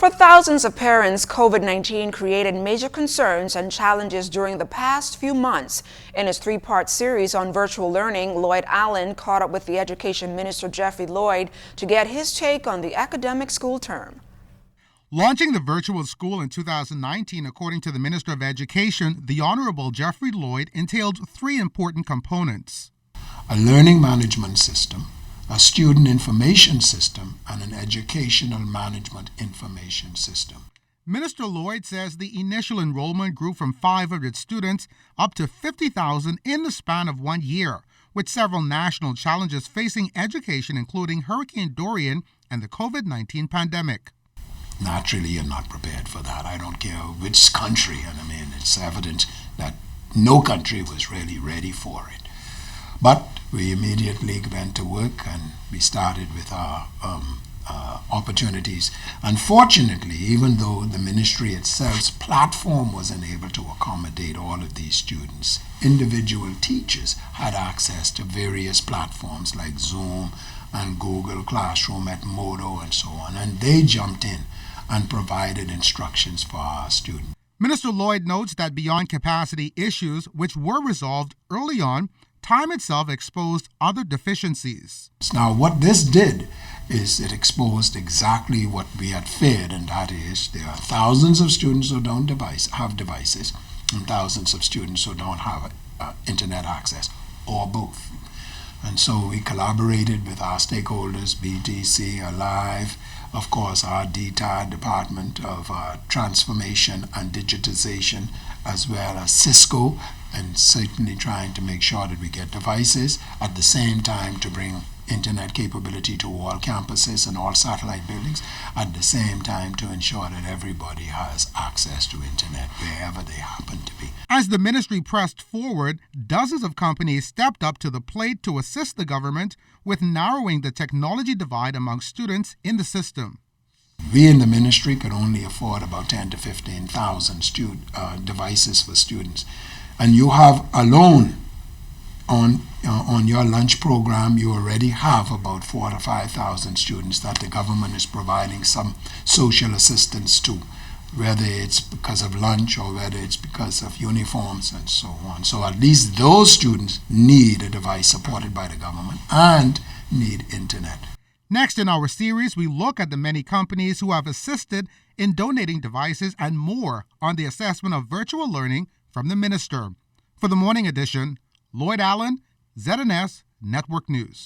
For thousands of parents, COVID-19 created major concerns and challenges during the past few months. In his three-part series on virtual learning, Lloyd Allen caught up with the Education Minister Jeffrey Lloyd to get his take on the academic school term. Launching the virtual school in 2019, according to the Minister of Education, the Honorable Jeffrey Lloyd entailed three important components: a learning management system, a student information system, and an educational management information system. Minister Lloyd says the initial enrollment grew from 500 students up to 50,000 in the span of 1 year, with several national challenges facing education, including Hurricane Dorian and the COVID-19 pandemic. Naturally, you're not prepared for that. I don't care which country, and I mean, it's evident that no country was really ready for it. But we immediately went to work and we started with our opportunities. Unfortunately, even though the ministry itself's platform wasn't able to accommodate all of these students, individual teachers had access to various platforms like Zoom and Google Classroom, Edmodo, and so on, and they jumped in and provided instructions for our students. Minister Lloyd notes that beyond capacity issues, which were resolved early on, time itself exposed other deficiencies. Now, what this did is it exposed exactly what we had feared, and that is there are thousands of students who don't have devices and thousands of students who don't have internet access, or both. And so we collaborated with our stakeholders, BTC, Alive, of course our DTAD, Department of Transformation and Digitization, as well as Cisco, and certainly trying to make sure that we get devices at the same time to bring internet capability to all campuses and all satellite buildings, at the same time to ensure that everybody has access to internet wherever they happen to be. As the ministry pressed forward, dozens of companies stepped up to the plate to assist the government with narrowing the technology divide among students in the system. We in the ministry could only afford about 10 to 15,000 devices for students. And you have alone on your lunch program, you already have about 4,000 to 5,000 students that the government is providing some social assistance to, whether it's because of lunch or whether it's because of uniforms and so on. So at least those students need a device supported by the government and need internet. Next in our series, we look at the many companies who have assisted in donating devices and more on the assessment of virtual learning from the minister. For the morning edition, Lloyd Allen, ZNS Network News.